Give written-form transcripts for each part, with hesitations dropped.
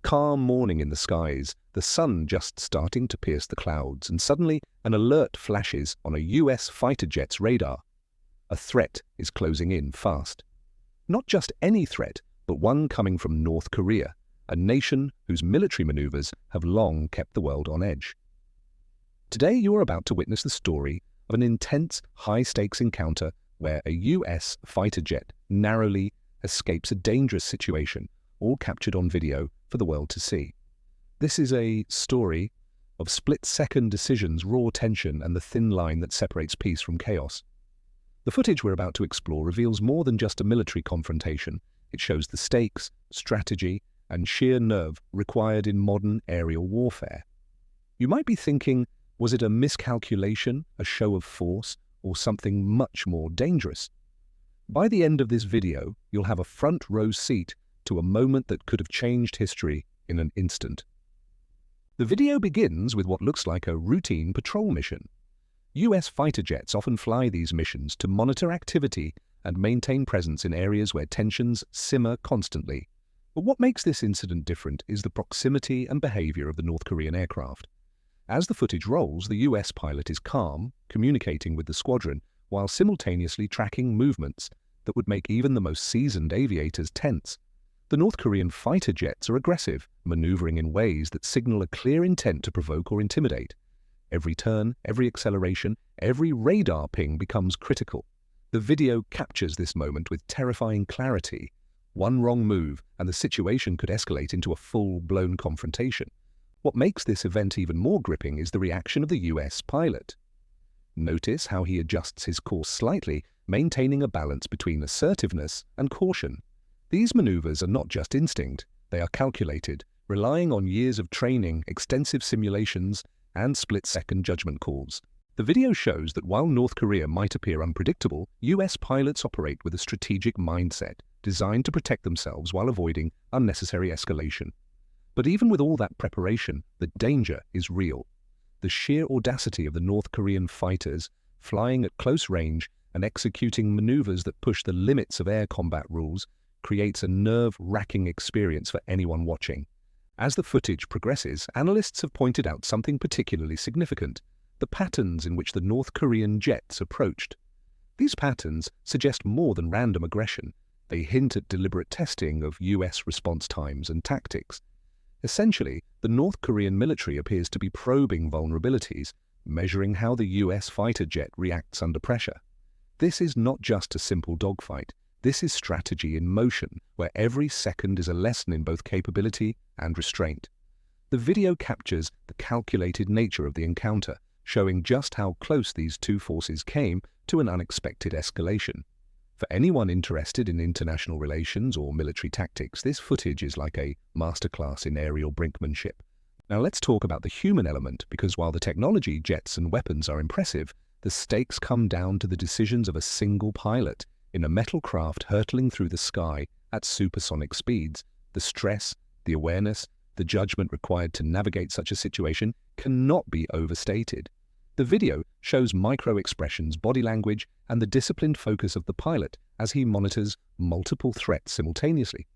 Calm morning in the skies, the sun just starting to pierce the clouds, and suddenly an alert flashes on a US fighter jet's radar. A threat is closing in fast. Not just any threat, but one coming from North Korea, a nation whose military maneuvers have long kept the world on edge. Today you are about to witness the story of an intense, high-stakes encounter where a US fighter jet narrowly escapes a dangerous situation, all captured on video for the world to see. This is a story of split-second decisions, raw tension, and the thin line that separates peace from chaos. The footage we're about to explore reveals more than just a military confrontation. It shows the stakes, strategy, and sheer nerve required in modern aerial warfare. You might be thinking, was it a miscalculation, a show of force, or something much more dangerous? By the end of this video, you'll have a front-row seat to a moment that could have changed history in an instant. The video begins with what looks like a routine patrol mission. US fighter jets often fly these missions to monitor activity and maintain presence in areas where tensions simmer constantly. But what makes this incident different is the proximity and behavior of the North Korean aircraft. As the footage rolls, the US pilot is calm, communicating with the squadron, while simultaneously tracking movements that would make even the most seasoned aviators tense. The North Korean fighter jets are aggressive, maneuvering in ways that signal a clear intent to provoke or intimidate. Every turn, every acceleration, every radar ping becomes critical. The video captures this moment with terrifying clarity. One wrong move, and the situation could escalate into a full-blown confrontation. What makes this event even more gripping is the reaction of the US pilot. Notice how he adjusts his course slightly, maintaining a balance between assertiveness and caution. These maneuvers are not just instinct, they are calculated, relying on years of training, extensive simulations, and split-second judgment calls. The video shows that while North Korea might appear unpredictable, US pilots operate with a strategic mindset, designed to protect themselves while avoiding unnecessary escalation. But even with all that preparation, the danger is real. The sheer audacity of the North Korean fighters, flying at close range and executing maneuvers that push the limits of air combat rules, creates a nerve-wracking experience for anyone watching. As the footage progresses, analysts have pointed out something particularly significant: the patterns in which the North Korean jets approached. These patterns suggest more than random aggression. They hint at deliberate testing of US response times and tactics. Essentially, the North Korean military appears to be probing vulnerabilities, measuring how the US fighter jet reacts under pressure. This is not just a simple dogfight. This is strategy in motion, where every second is a lesson in both capability and restraint. The video captures the calculated nature of the encounter, showing just how close these two forces came to an unexpected escalation. For anyone interested in international relations or military tactics, this footage is like a masterclass in aerial brinkmanship. Now let's talk about the human element, because while the technology, jets and weapons are impressive, the stakes come down to the decisions of a single pilot in a metal craft hurtling through the sky at supersonic speeds. The stress, the awareness, the judgment required to navigate such a situation cannot be overstated. The video shows micro-expressions, body language, and the disciplined focus of the pilot as he monitors multiple threats simultaneously.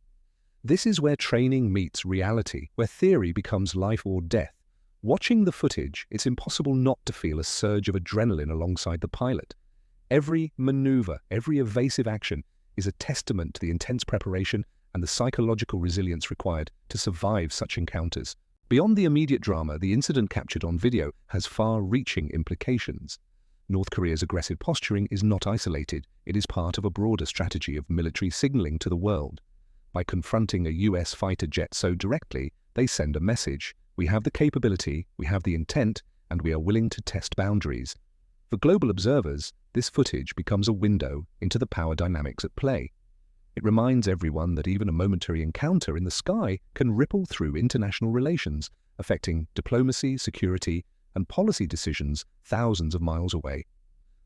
This is where training meets reality, where theory becomes life or death. Watching the footage, it's impossible not to feel a surge of adrenaline alongside the pilot. Every maneuver, every evasive action is a testament to the intense preparation and the psychological resilience required to survive such encounters. Beyond the immediate drama, the incident captured on video has far-reaching implications. North Korea's aggressive posturing is not isolated. It is part of a broader strategy of military signaling to the world. By confronting a US fighter jet so directly, they send a message: we have the capability, we have the intent, and we are willing to test boundaries. For global observers, this footage becomes a window into the power dynamics at play. It reminds everyone that even a momentary encounter in the sky can ripple through international relations, affecting diplomacy, security, and policy decisions thousands of miles away.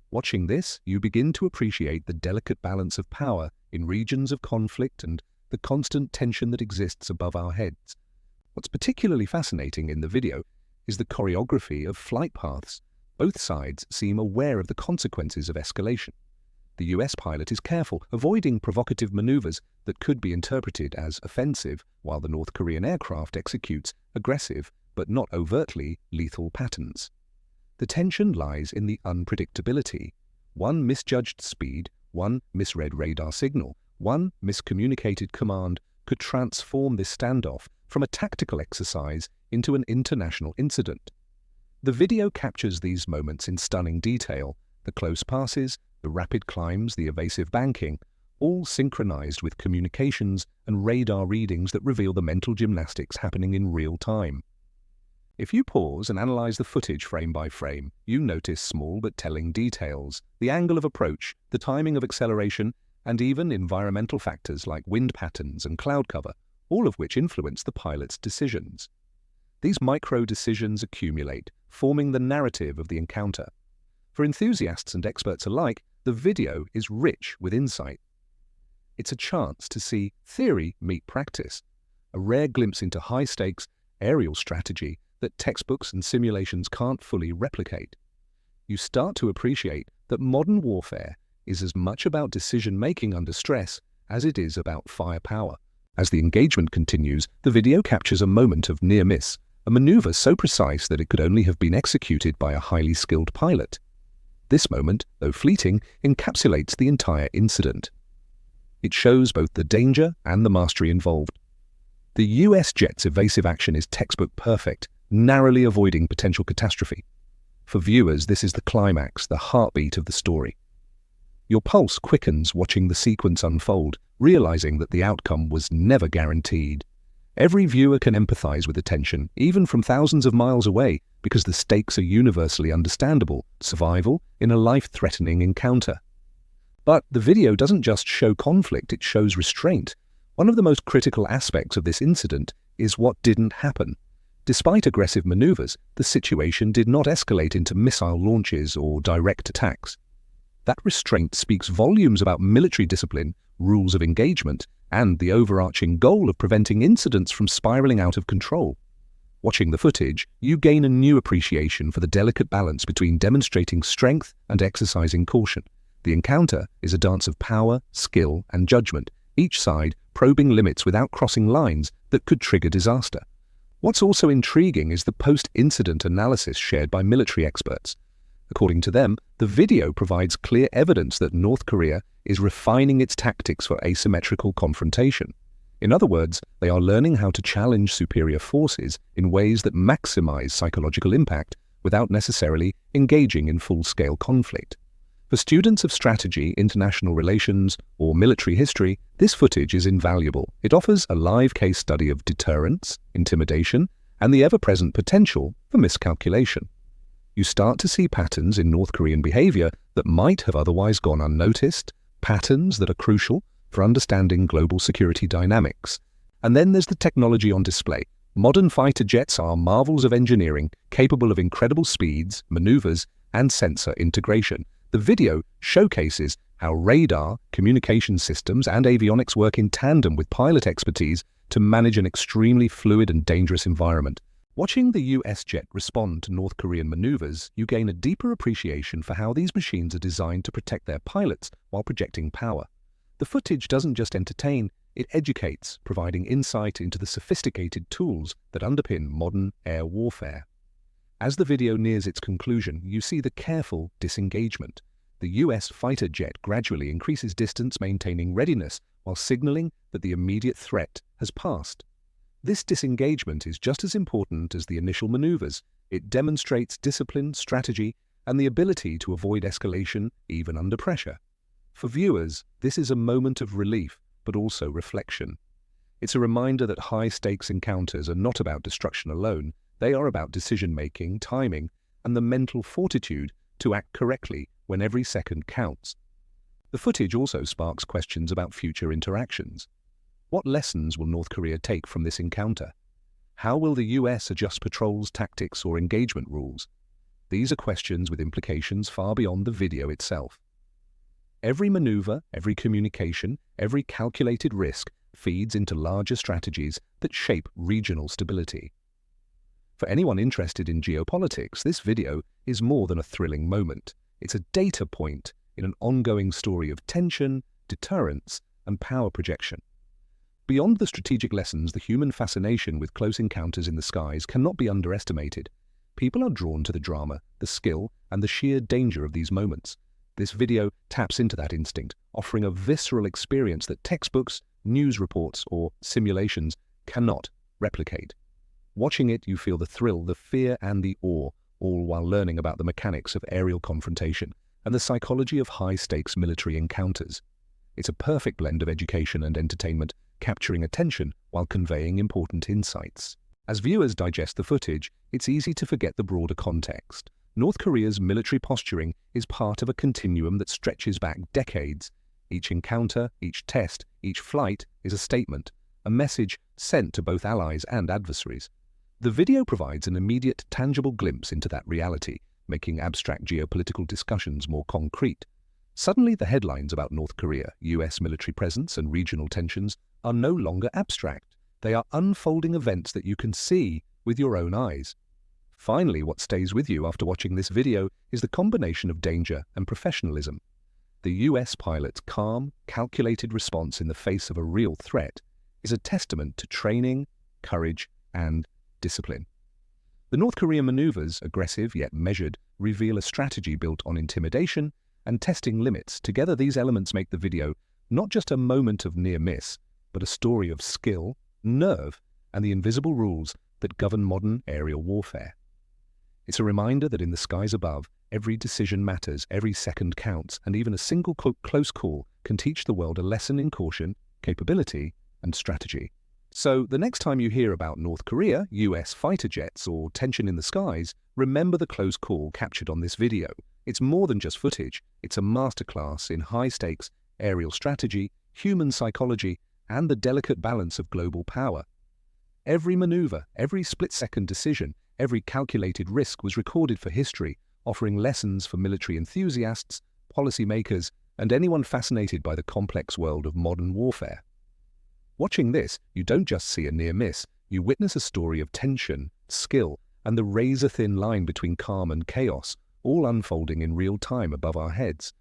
Watching this, you begin to appreciate the delicate balance of power in regions of conflict and the constant tension that exists above our heads. What's particularly fascinating in the video is the choreography of flight paths. Both sides seem aware of the consequences of escalation. The US pilot is careful, avoiding provocative maneuvers that could be interpreted as offensive, while the North Korean aircraft executes aggressive but not overtly lethal patterns. The tension lies in the unpredictability. One misjudged speed, one misread radar signal, one miscommunicated command could transform this standoff from a tactical exercise into an international incident. The video captures these moments in stunning detail: the close passes, the rapid climbs, the evasive banking, all synchronized with communications and radar readings that reveal the mental gymnastics happening in real time. If you pause and analyze the footage frame by frame, you notice small but telling details: the angle of approach, the timing of acceleration, and even environmental factors like wind patterns and cloud cover, all of which influence the pilot's decisions. These micro-decisions accumulate, forming the narrative of the encounter. For enthusiasts and experts alike, the video is rich with insight. It's a chance to see theory meet practice, a rare glimpse into high-stakes aerial strategy that textbooks and simulations can't fully replicate. You start to appreciate that modern warfare is as much about decision-making under stress as it is about firepower. As the engagement continues, the video captures a moment of near miss, a maneuver so precise that it could only have been executed by a highly skilled pilot. This moment, though fleeting, encapsulates the entire incident. It shows both the danger and the mastery involved. The US jet's evasive action is textbook perfect, narrowly avoiding potential catastrophe. For viewers, this is the climax, the heartbeat of the story. Your pulse quickens watching the sequence unfold, realizing that the outcome was never guaranteed. Every viewer can empathize with the tension, even from thousands of miles away, because the stakes are universally understandable: survival in a life-threatening encounter. But the video doesn't just show conflict, it shows restraint. One of the most critical aspects of this incident is what didn't happen. Despite aggressive maneuvers, the situation did not escalate into missile launches or direct attacks. That restraint speaks volumes about military discipline, rules of engagement, and the overarching goal of preventing incidents from spiraling out of control. Watching the footage, you gain a new appreciation for the delicate balance between demonstrating strength and exercising caution. The encounter is a dance of power, skill, and judgment, each side probing limits without crossing lines that could trigger disaster. What's also intriguing is the post-incident analysis shared by military experts. According to them, the video provides clear evidence that North Korea is refining its tactics for asymmetrical confrontation. In other words, they are learning how to challenge superior forces in ways that maximize psychological impact without necessarily engaging in full-scale conflict. For students of strategy, international relations, or military history, this footage is invaluable. It offers a live case study of deterrence, intimidation, and the ever-present potential for miscalculation. You start to see patterns in North Korean behavior that might have otherwise gone unnoticed, patterns that are crucial for understanding global security dynamics. And then there's the technology on display. Modern fighter jets are marvels of engineering, capable of incredible speeds, maneuvers, and sensor integration. The video showcases how radar, communication systems, and avionics work in tandem with pilot expertise to manage an extremely fluid and dangerous environment. Watching the US jet respond to North Korean maneuvers, you gain a deeper appreciation for how these machines are designed to protect their pilots while projecting power. The footage doesn't just entertain, it educates, providing insight into the sophisticated tools that underpin modern air warfare. As the video nears its conclusion, you see the careful disengagement. The US fighter jet gradually increases distance, maintaining readiness while signaling that the immediate threat has passed. This disengagement is just as important as the initial maneuvers. It demonstrates discipline, strategy, and the ability to avoid escalation even under pressure. For viewers, this is a moment of relief, but also reflection. It's a reminder that high-stakes encounters are not about destruction alone. They are about decision-making, timing, and the mental fortitude to act correctly when every second counts. The footage also sparks questions about future interactions. What lessons will North Korea take from this encounter? How will the US adjust patrols, tactics, or engagement rules? These are questions with implications far beyond the video itself. Every maneuver, every communication, every calculated risk feeds into larger strategies that shape regional stability. For anyone interested in geopolitics, this video is more than a thrilling moment. It's a data point, in an ongoing story of tension, deterrence, and power projection. Beyond the strategic lessons, the human fascination with close encounters in the skies cannot be underestimated. People are drawn to the drama, the skill, and the sheer danger of these moments. This video taps into that instinct, offering a visceral experience that textbooks, news reports, or simulations cannot replicate. Watching it, you feel the thrill, the fear, and the awe, all while learning about the mechanics of aerial confrontation and the psychology of high-stakes military encounters. It's a perfect blend of education and entertainment, capturing attention while conveying important insights. As viewers digest the footage, it's easy to forget the broader context. North Korea's military posturing is part of a continuum that stretches back decades. Each encounter, each test, each flight is a statement, a message sent to both allies and adversaries. The video provides an immediate, tangible glimpse into that reality, making abstract geopolitical discussions more concrete. Suddenly, the headlines about North Korea, US military presence, and regional tensions are no longer abstract. They are unfolding events that you can see with your own eyes. Finally, what stays with you after watching this video is the combination of danger and professionalism. The US pilot's calm, calculated response in the face of a real threat is a testament to training, courage, and discipline. The North Korean maneuvers, aggressive yet measured, reveal a strategy built on intimidation and testing limits. Together, these elements make the video not just a moment of near miss, but a story of skill, nerve, and the invisible rules that govern modern aerial warfare. It's a reminder that in the skies above, every decision matters, every second counts, and even a single close call can teach the world a lesson in caution, capability, and strategy. So, the next time you hear about North Korea, US fighter jets, or tension in the skies, remember the close call captured on this video. It's more than just footage. It's a masterclass in high-stakes aerial strategy, human psychology, and the delicate balance of global power. Every maneuver, every split-second decision, every calculated risk was recorded for history, offering lessons for military enthusiasts, policymakers, and anyone fascinated by the complex world of modern warfare. Watching this, you don't just see a near miss, you witness a story of tension, skill, and the razor-thin line between calm and chaos, all unfolding in real time above our heads.